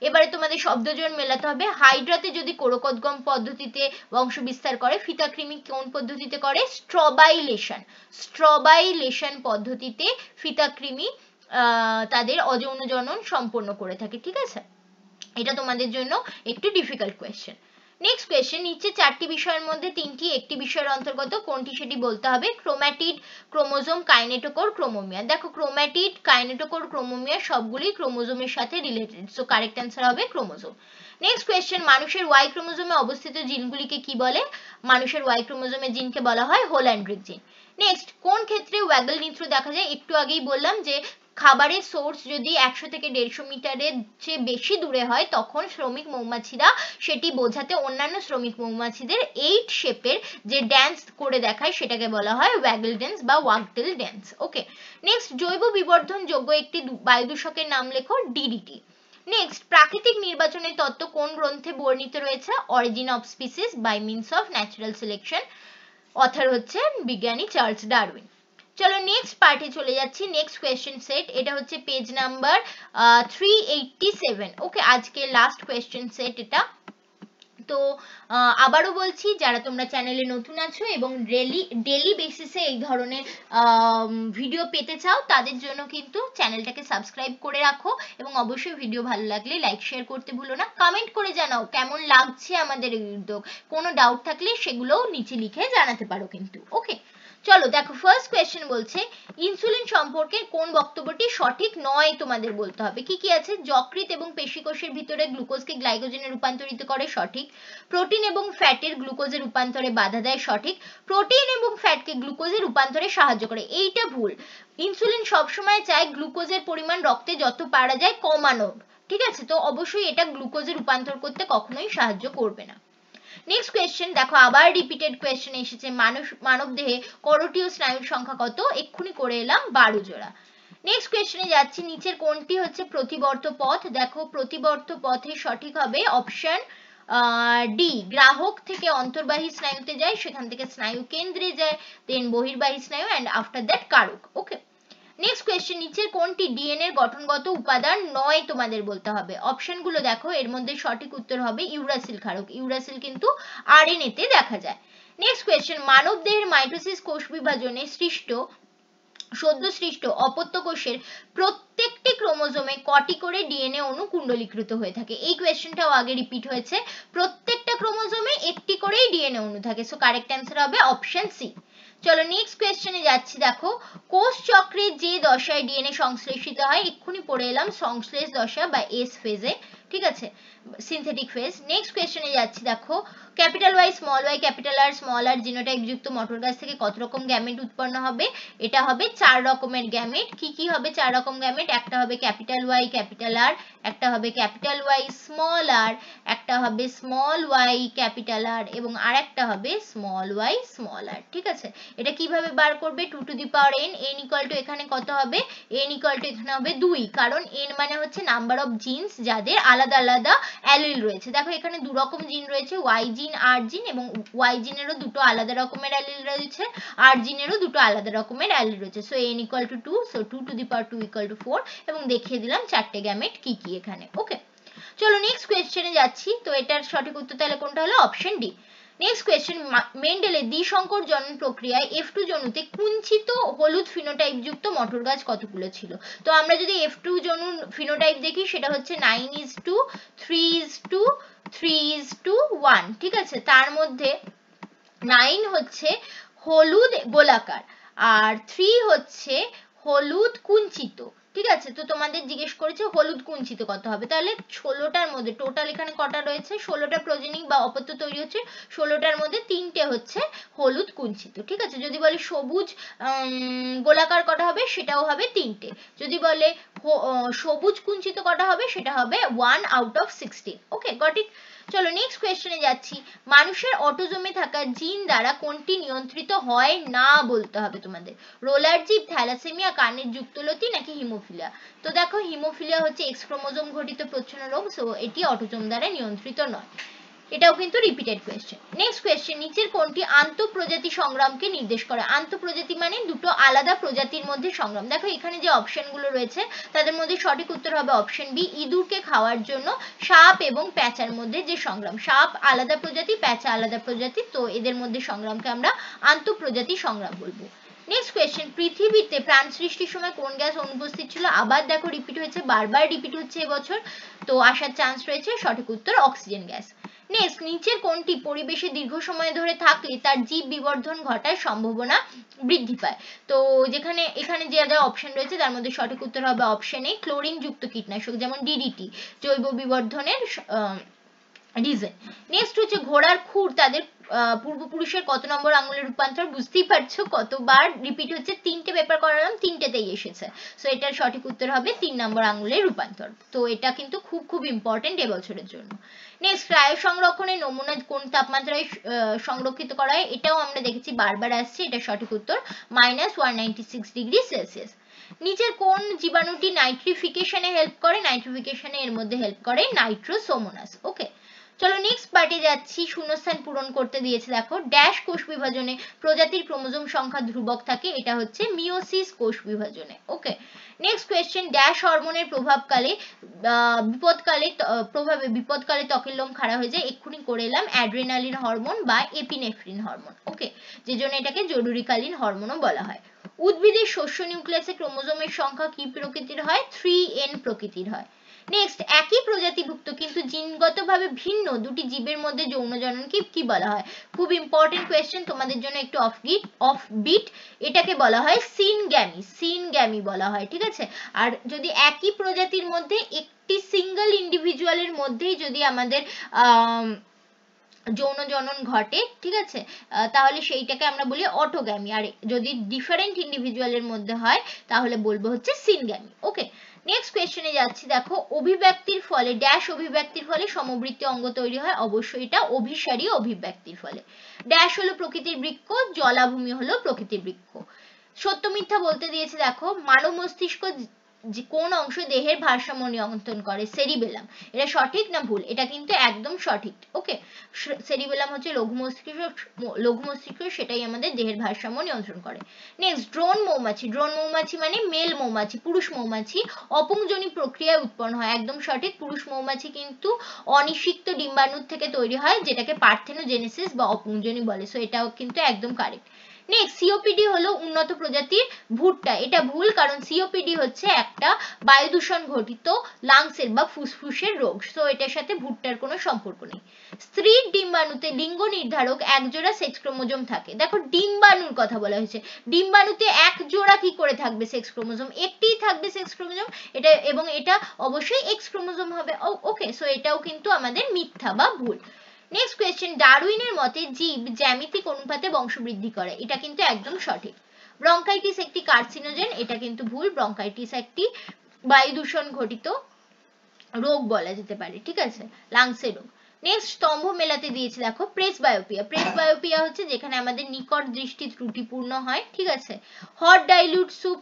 এবারে তোমাদের শব্দজোড় মেলাতে হবে। হাইড্রাতে যদি কোরকোদ্গম পদ্ধতিতে বংশ বিস্তার করে, ফিতাকৃমি কোন পদ্ধতিতে করে? স্ট্রবাইলেশন। স্ট্রবাইলেশন পদ্ধতিতে ফিতাকৃমি তাদের অযৌন জনন সম্পন্ন করে থাকে, ঠিক আছে? এটা তোমাদের জন্য একটু ডিফিকাল্ট কোয়েশ্চেন। নেক্সট কোয়েশ্চেন, নিচে চারটি বিষয়ের মধ্যে তিনটি একটি বিষয়ের অন্তর্গত, কোনটি সেটি বলতে হবে? ক্রোম্যাটিড, ক্রোমোজোম, কাইনেটোকোর, ক্রোমোমিয়ার। দেখো ক্রোম্যাটিড, কাইনেটোকোর, ক্রোমোমিয়ার সবগুলি ক্রোমোজোমের সাথে রিলেটেড, সো কারেক্ট অ্যান্সার হবে ক্রোমোজোম। নেক্সট কোয়েশ্চেন, মানুষের ওয়াই ক্রোমোজোমে অবস্থিত জিনগুলিকে কি বলে? মানুষের ওয়াই ক্রোমোজোমের জিনকে বলা হয় হোল্যান্ড্রিক জিন। নেক্সট, কোন ক্ষেত্রে ওয়াগল নিত্র দেখা যায়? একটু আগেই বললাম যে খাবারের সোর্স যদি 100 থেকে 150 মিটারের চেয়ে বেশি দূরে হয়, তখন শ্রমিক মৌমাছিরা সেটি বোঝাতে অন্যান্য শ্রমিক মৌমাছিদের 8 শেপের যে ড্যান্স করে দেখায় সেটাকে বলা হয় ওয়াগল ড্যান্স বা ওয়াগটেল ড্যান্স। ওকে। নেক্সট, জৈব বিবর্ধন যোগ্য একটি বায়ু দূষকের নাম লেখো। ডিডিটি। নেক্সট, প্রাকৃতিক নির্বাচনের তত্ত্ব কোন গ্রন্থে বর্ণিত রয়েছে? Origin of species by means of natural selection. Author হচ্ছেন বিজ্ঞানী চার্লস ডারউইন। চলো নেক্সট পার্টে চলে যাচ্ছি। নেক্সট কোয়েশ্চেন সেট, এটা হচ্ছে পেজ নাম্বার 387। ওকে, আজকে লাস্ট কোয়েশ্চেন সেট এটা। তো আবারও বলছি, যারা তোমরা চ্যানেলে নতুন আছো এবং ডেলি বেসিসে এই ধরনের ভিডিও পেতে চাও, তাদের জন্য কিন্তু চ্যানেলটাকে সাবস্ক্রাইব করে রাখো এবং অবশ্যই ভিডিও ভালো লাগলে লাইক শেয়ার করতে ভুলো না। কমেন্ট করে জানাও কেমন লাগছে আমাদের এই উদ্যোগ। কোনো ডাউট থাকলে সেগুলোও নিচে লিখে জানাতে পারো কিন্তু। ওকে, চলো দেখো ফার্স্ট কোয়েশ্চেন বলছে, ইনসুলিন সম্পর্কে কোন বক্তব্যটি সঠিক নয় তোমাদের বলতে হবে। কি কি আছে? যকৃৎ এবং পেশিকোষের ভিতরে গ্লুকোজকে গ্লাইকোজেনে রূপান্তরিত করে, সঠিক। প্রোটিন এবং ফ্যাটের গ্লুকোজে রূপান্তরে বাধা দেয়, সঠিক। প্রোটিন এবং ফ্যাটকে গ্লুকোজে রূপান্তরে সাহায্য করে, এইটা ভুল। ইনসুলিন সবসময় চায় গ্লুকোজের পরিমাণ রক্তে যত পারা যায় কমানোর, ঠিক আছে? তো অবশ্যই এটা গ্লুকোজে রূপান্তর করতে কখনোই সাহায্য করবে না। নেক্সট কোয়েশ্চেন দেখো, আবার রিপিটেড কোয়েশ্চেন এসেছে, মানব দেহে করোটীয় স্নায়ুর সংখ্যা কত? এক্ষুনি করে এলাম, 12 জোড়া। নেক্সট কোয়েশ্চেনে যাচ্ছি, নিচের কোনটি হচ্ছে প্রতিবর্ত পথ? দেখো প্রতিবর্ত পথে সঠিক হবে অপশন ডি, গ্রাহক থেকে অন্তর্বাহী স্নায়ুতে যায়, সেখান থেকে স্নায়ু কেন্দ্রে যায়, দেন বহির্বাহী স্নায়ু, and after that Karak. Okay. Next question, নিচের কোনটি ডিএনএর গঠনগত উপাদান নয় তোমাদের বলতে হবে। অপশনগুলো দেখো, এর মধ্যে সঠিক উত্তর হবে ইউরাসিল ক্ষারক। ইউরাসিল কিন্তু আরএনএ তে দেখা যায়। নেক্সট কোয়েশ্চেন, মানব দেহের মাইটোসিস কোষ বিভাজনে সদ্য সৃষ্ট অপত্য কোষের প্রত্যেকটি ক্রোমোজোমে কটি করে ডিএনএ অণু কুণ্ডলীকৃত হয়ে থাকে? এই কোয়েশ্চেনটাও আগে রিপিট হয়েছে। প্রত্যেকটা ক্রোমোজোমে একটি করেই ডিএনএ অণু থাকে, সো কারেক্ট অ্যান্সার হবে অপশন সি। চলো নেক্সট কোয়েশ্চেনে যাচ্ছি। দেখো কোষ চক্রে যে দশায় ডিএনএ সংশ্লেষিত হয়, এক্ষুনি পড়ে এলাম সংশ্লেষ দশা বা এস ফেজে, ঠিক আছে, সিনথেটিক ফেজ। নেক্সট কোয়েশ্চেনে যাচ্ছি। দেখো capital Y capital R small R genotype যুক্ত মটর গাছ থেকে কত রকম গ্যামেট উৎপন্ন হবে? এটা হবে 4 রকমের গ্যামেট। কি কি হবে 4 রকম গ্যামেট? একটা হবে ক্যাপিটাল ওয়াই ক্যাপিটাল আর, একটা হবে ক্যাপিটাল ওয়াই স্মল আর, একটা হবে স্মল ওয়াই ক্যাপিটাল আর, এবং আরেকটা হবে স্মল ওয়াই স্মল আর, ঠিক আছে? এটা কিভাবে বার করবে? 2 to the power n, n equal to এখানে কত হবে? n ইকুয়াল টু এখানে হবে 2, কারণ n মানে হচ্ছে নাম্বার অফ জিনস যাদের আলাদা আলাদা অ্যালিল রয়েছে। দেখো এখানে দু রকম জিন রয়েছে, ওয়াই জিন আর জিন, এবং ওয়াই জিনেরও দুটো আলাদা রকমের অ্যালিল রয়েছে, আর জিনেরও দুটো আলাদা রকমের অ্যালিল রয়েছে। So n equal to 2, so 2 to the power 2 equal to 4, এবং দেখিয়ে দিলাম চারটে গ্যামেট কি কি এখানে। ওকে, চলো নেক্সট কোয়েশ্চেনে যাচ্ছি। তো এটার সঠিক উত্তর তাহলে কোনটা হলো? Option D. নেক্সট কোয়েশ্চেন, মেন্ডেলের দ্বিসংকর জনন প্রক্রিয়ায় F2 জনুতে কুঞ্চিত হলুদ ফিনোটাইপ যুক্ত মটর গাছ কতগুলো ছিল? তো আমরা যদি F2 জনন ফিনোটাইপ দেখি, সেটা হচ্ছে 9:2, 3:2, 3:1, ঠিক আছে? তার মধ্যে 9 হচ্ছে হলুদ গোলাকার আর 3 হচ্ছে হলুদ কুঞ্চিত, ঠিক আছে? তো তোমাদের জিজ্ঞেস করেছে হলুদ কুঞ্চিত কত হবে, তাহলে 16টার মধ্যে টোটাল এখানে কটা রয়েছে? 16টা প্রজনক বা অপত্য তৈরি হচ্ছে, 16টার মধ্যে 3টে হচ্ছে হলুদ কুঞ্চিত, ঠিক আছে? যদি বলে সবুজ গোলাকার কটা হবে, সেটাও হবে 3টে। যদি বলে সবুজ কুঞ্চিত কটা হবে, সেটা হবে 1 out of 16। Okay, goat it. চলো নেক্সট কোয়েশ্চেনে যাচ্ছি। মানুষের অটোজোমে থাকা জিন দ্বারা কোনটি নিয়ন্ত্রিত হয় না বলতে হবে তোমাদের। রোলার জিপ, থ্যালাসেমিয়া, কানের যুক্তলতি, নাকি হিমোফিলিয়া? তো দেখো হিমোফিলিয়া হচ্ছে এক্স ক্রোমোজোম ঘটিত প্রচ্ছন্ন রোগ, সো এটি অটোজোম দ্বারা নিয়ন্ত্রিত নয়। এটাও কিন্তু রিপিটেড কোয়েশ্চেন। নেক্সট কোয়েশ্চেন, নিচের কোনটি আন্তঃপ্রজাতি সংগ্রামকে নির্দেশ করে? আন্তঃপ্রজাতি মানে দুটো আলাদা প্রজাতির মধ্যে সংগ্রাম। দেখো এখানে যে অপশনগুলো রয়েছে তাদের মধ্যে সঠিক উত্তর হবে অপশন বি, ইঁদুরকে খাওয়ার জন্য সাপ এবং প্যাঁচার মধ্যে যে সংগ্রাম। সাপ আলাদা প্রজাতি, প্যাঁচা আলাদা প্রজাতি, তো এদের মধ্যে সংগ্রামকে আমরা আন্তঃপ্রজাতি সংগ্রাম বলবো। নেক্সট কোয়েশ্চেন, পৃথিবীতে প্রাণ সৃষ্টির সময় কোন গ্যাস অনুপস্থিত ছিল? আবার দেখো রিপিট হয়েছে, বারবার রিপিট হচ্ছে এবছর, তো আসার চান্স রয়েছে। সঠিক উত্তর অক্সিজেন গ্যাস। নেক্সট, নিচের কোনটি পরিবেশে দীর্ঘ সময় ধরে থাকলে তার জীব বিবর্ধন ঘটার সম্ভাবনা বৃদ্ধি পায়? তো যেখানে এখানে যে যা অপশন রয়েছে তার মধ্যে সঠিক উত্তর হবে অপশন এ, ক্লোরিন যুক্ত কীটনাশক যেমন ডিডিটি জৈব বিবর্ধনের রিজন। নেক্সট হচ্ছে ঘোড়ার খুর তাদের পূর্বপুরুষের কত নম্বর আঙুলের রূপান্তর? বুঝতেই পারছো কতবার রিপিট হচ্ছে, তিনটে পেপার করালাম, তিনটেতেই এসেছে। সো এটার সঠিক উত্তর হবে 3 নম্বর আঙুলের রূপান্তর। তো এটা কিন্তু খুব খুব ইম্পর্টেন্ট এবছরের জন্য। নেক্সট, ক্রায়ো সংরক্ষণের নমুনা কোন তাপমাত্রায় সংরক্ষিত করা হয়? এটাও আমরা দেখেছি বারবার আসছে, এটা সঠিক উত্তর -196°C। নিচের কোন জীবাণুটি নাইট্রিফিকেশনে হেল্প করে? নাইট্রিফিকেশনে এর মধ্যে হেল্প করে নাইট্রোসোমোনাস। ওকে, চলো নেক্সট পার্টে যাচ্ছি। শূন্যস্থান পূরণ করতে দিয়েছে, দেখো ড্যাশ কোষ বিভাজনে প্রজাতির ক্রোমোজোম সংখ্যা ধ্রুবক থাকে, এটা হচ্ছে মিওসিস কোষ বিভাজনে। ওকে, নেক্সট কোয়েশ্চেন, ড্যাশ হরমোনের প্রভাবকালে বিপদকালে ত্বকের লোম খাড়া হয়ে যায়, এক্ষুনি করে এলাম, অ্যাড্রেনালিন হরমোন বা এপিনেফ্রিন হরমোন। ওকে, যে জন্য এটাকে জরুরিকালীন হরমোনও বলা হয়। উদ্ভিদের শস্য নিউক্লিয়াসে ক্রোমোজোমের সংখ্যা কি প্রকৃতির হয়? 3n প্রকৃতির হয়। নেক্সট, একই প্রজাতিভুক্ত কিন্তু জিনগতভাবে ভিন্ন দুটি জীবের মধ্যে যৌন জননকে কি বলা হয়? খুব ইম্পর্টেন্ট কোয়েশ্চেন, তোমাদের জন্য একটু অফবিট, এটাকে বলা হয় সিনগ্যামি বলা হয়, ঠিক আছে। আর যদি একই প্রজাতির মধ্যে একটি সিঙ্গেল ইন্ডিভিজুয়ালের মধ্যেই যদি আমাদের যৌন জনন ঘটে, ঠিক আছে, তাহলে সেইটাকে আমরা বলি অটোগ্যামি। আর যদি ডিফারেন্ট ইন্ডিভিজুয়ালের মধ্যে হয় তাহলে বলবো হচ্ছে সিনগ্যামি। ওকে, নেক্সট কোয়েশ্চেনে যাচ্ছি। দেখো অভিব্যক্তির ফলে ড্যাশ অভিব্যক্তির ফলে সমবৃত্তি অঙ্গ তৈরি হয়? অবশ্যই এটা অভিসারী অভিব্যক্তির ফলে। ড্যাশ হলো প্রকৃতির বৃক্ষ, জলাভূমি হলো প্রকৃতির বৃক্ষ। সত্য মিথ্যা বলতে দিয়েছে, দেখো মানব মস্তিষ্ক কোন অংশ দেহের ভারসাম্য নিয়ন্ত্রণ করে? সেরিবেলাম। এটা সঠিক না ভুল? এটা কিন্তু একদম সঠিক। ওকে, সেরিবেলাম হচ্ছে লঘু মস্তিষ্ক, সেটাই আমাদের দেহের ভারসাম্য নিয়ন্ত্রণ করে। নেক্সট, ড্রোন মৌমাছি মানে মেল মৌমাছি, পুরুষ মৌমাছি অপুংজনী প্রক্রিয়ায় উৎপন্ন হয়, একদম সঠিক। পুরুষ মৌমাছি কিন্তু অনিষিক্ত ডিম্বাণু থেকে তৈরি হয়, যেটাকে পার্থেনোজেনেসিস বা অপুংজনী বলে। সো এটাও কিন্তু একদম কারেক্ট। নেক্সট, সিওপিডি হলো উন্নত প্রজাতির ভুট্টা, এটা ভুল, কারণ সিওপিডি হচ্ছে একটা বায়ু দূষণ ঘটিত লাংসের বা ফুসফুসের রোগ। সো এটার সাথে ভুট্টার কোনো সম্পর্ক নেই। স্ত্রীর ডিম্বাণুতে লিঙ্গ নির্ধারক এক জোড়া সেক্স ক্রোমোজোম থাকে। দেখো ডিম্বাণুর কথা বলা হয়েছে, ডিম্বাণুতে এক জোড়া কি করে থাকবে সেক্স ক্রোমোজোম? একটিই থাকবে সেক্স ক্রোমোজোম, এটা এবং এটা অবশ্যই এক্স ক্রোমোজোম হবে। ওকে, সো এটাও কিন্তু আমাদের মিথ্যা বা ভুল। নেক্সট কোয়েশ্চেন, ডারউইনের মতে জীব জ্যামিতিক অনুপাতে বংশবৃদ্ধি করে, এটা কিন্তু একদম সঠিক। ব্রঙ্কাইটিস একটি কার্সিনোজেন, এটা কিন্তু ভুল। ব্রঙ্কাইটিস একটি বায়ু দূষণ ঘটিত রোগ বলা যেতে পারে, ঠিক আছে, লাংসের রোগ। নেক্সট, স্তম্ভ মেলাতে দিয়েছে, দেখো প্রেসবায়োপিয়া হচ্ছে যেখানে আমাদের নিকট দৃষ্টি ত্রুটিপূর্ণ হয়, ঠিক আছে। হট ডাইলিউট স্যুপ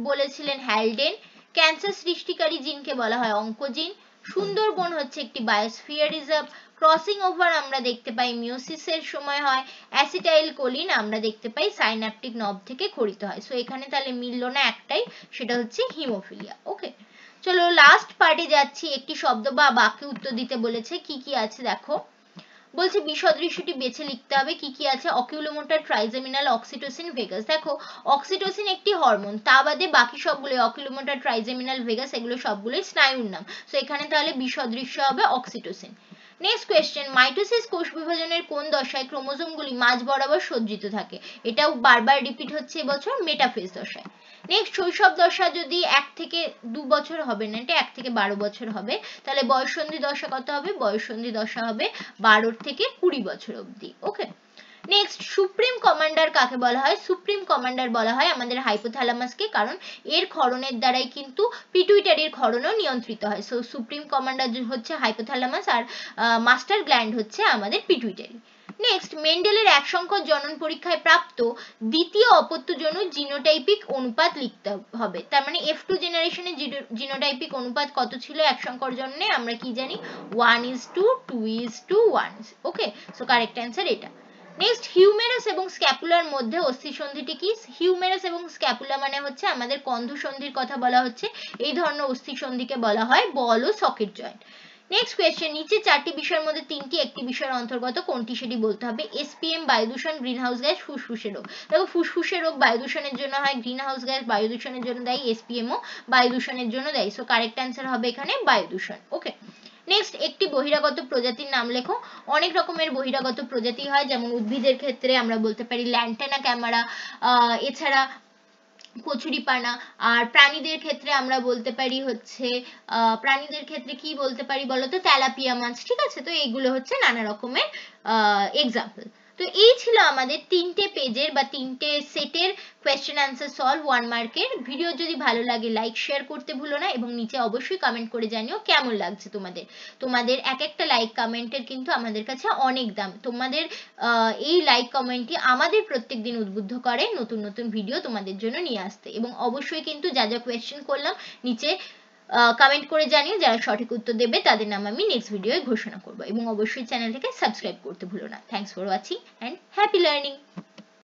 বলেছিলেন হ্যালডেন। ক্যান্সার সৃষ্টিকারী জিনকে বলা হয় অঙ্কোজিন। সুন্দরবন হচ্ছে একটি বায়োস্ফিয়ার রিজার্ভ। ক্রসিং ওভার আমরা দেখতে পাই মিওসিসের সময় হয়। অ্যাসিটাইল কোলিন আমরা দেখতে পাই সাইন্যাপটিক নব থেকে খরিত হয়। সো এখানে তাহলে মিলল না একটাই, সেটা হচ্ছে হিমোফিলিয়া। ওকে, চলো লাস্ট পার্টে যাচ্ছি। একটি শব্দ বা বাক্যে উত্তর দিতে বলেছে, কি কি আছে দেখো। বলছে বিসদৃশ্যটি বেছে লিখতে হবে, কি কি আছে? অকিউলোমোটর, ট্রাইজেমিনাল, অক্সিটোসিন, ভেগাস। দেখো অক্সিটোসিন একটি হরমোন, তা বাদে বাকি সবগুলো অকিউলোমোটর, ট্রাইজেমিনাল, ভেগাস এগুলো সবগুলোই স্নায়ুর নাম। সো এখানে তাহলে বিসদৃশ্য হবে অক্সিটোসিন। নেক্সট কোয়েশ্চেন, মাইটোসিস কোষ বিভাজনের কোন দশায় ক্রোমোজোমগুলি মাঝ বরাবর সজ্জিত থাকে? এটাও বারবার রিপিট হচ্ছে এবছর, মেটাফেজ দশায়। নেক্সট, শৈশব দশা যদি 1 থেকে 2 বছর হবে না, এটা 1 থেকে 12 বছর হবে, তাহলে বয়ঃসন্ধি দশা কত হবে? বয়ঃসন্ধি দশা হবে 12 থেকে 20 বছর অবধি। ওকে, নেক্সট, সুপ্রিম কমান্ডার কাকে বলা হয়? সুপ্রিম কমান্ডার বলা হয় আমাদের হাইপোথ্যালামাসকে, কারণ এর ক্ষরণের দ্বারাই কিন্তু পিটুইটারির ক্ষরণও নিয়ন্ত্রিত হয়। সো সুপ্রিম কমান্ডার হচ্ছে হাইপোথ্যালামাস, আর মাস্টার গ্ল্যান্ড হচ্ছে আমাদের পিটুইটারি। নেক্সট, মেন্ডেলের এক সংকর জনন পরীক্ষায় প্রাপ্ত দ্বিতীয় অপত্যজনক জিনোটাইপিক অনুপাত লিখতে হবে। তার মানে F2 জেনারেশনের জিনোটাইপিক অনুপাত কত ছিল এক সংকর জননে? আমরা কি জানি? 1:2:1। ওকে, সো কারেক্ট অ্যান্সার এটা। নেক্সট, হিউমেরাস এবং স্ক্যাপুলার মধ্যে অস্থি সন্ধিটি কি? হিউমেরাস এবং স্ক্যাপুলা মানে হচ্ছে আমাদের কন্ধ সন্ধির কথা বলা হচ্ছে। এই ধরনের অস্থি সন্ধিকে বলা হয় বল ও সকেট জয়েন্ট। নেক্সট কোয়েশ্চেন, নিচে চারটি বিষয়ের মধ্যে তিনটি একটি বিষয়ের অন্তর্গত কোনটি সেটি বলতে হবে। SPM বায়ু দূষণ, গ্রিন হাউস গ্যাস, ফুসফুসের রোগ। দেখো, ফুসফুসের রোগ বায়ু দূষণের জন্য হয়, গ্রিন হাউস গ্যাস বায়ু দূষণের জন্য দায়ী, SPM ও বায়ু দূষণের জন্য দায়ী। সো কারেক্ট অ্যান্সার হবে এখানে বায়ু দূষণ। ওকে, নেক্সট, একটি বহিরাগত প্রজাতির নাম লেখো। অনেক রকমের বহিরাগত প্রজাতি হয়, যেমন উদ্ভিদের ক্ষেত্রে আমরা বলতে পারি ল্যান্টানা ক্যামেরা, এছাড়া কচুরিপানা। আর প্রাণীদের ক্ষেত্রে আমরা বলতে পারি হচ্ছে প্রাণীদের ক্ষেত্রে কি বলতে পারি বলতো? তেলাপিয়া মাছ। ঠিক আছে, তো এইগুলো হচ্ছে নানা রকমের এক্সাম্পল। তো এই ছিল আমাদের তিনটে পেজের বা তিনটে সেটের কোয়েশ্চেন অ্যান্সার সলভ 1 মার্কের। ভিডিও যদি ভালো লাগে লাইক শেয়ার করতে ভুলো না, এবং নিচে অবশ্যই কমেন্ট করে জানিও কেমন লাগছে তোমাদের। তোমাদের এক একটা লাইক কমেন্টের কিন্তু আমাদের কাছে অনেক দাম। তোমাদের এই লাইক কমেন্টই আমাদের প্রত্যেকদিন উদ্বুদ্ধ করে নতুন নতুন ভিডিও তোমাদের জন্য নিয়ে আসতে। এবং অবশ্যই কিন্তু যা যা কোয়েশ্চেন করলাম নিচে কমেন্ট করে জানিও, যারা সঠিক উত্তর দেবে তাদের নাম আমি নেক্সট ভিডিওয়ে ঘোষণা করব। এবং অবশ্যই চ্যানেলটাকে সাবস্ক্রাইব করতে ভুলো না। Thanks for watching and happy learning.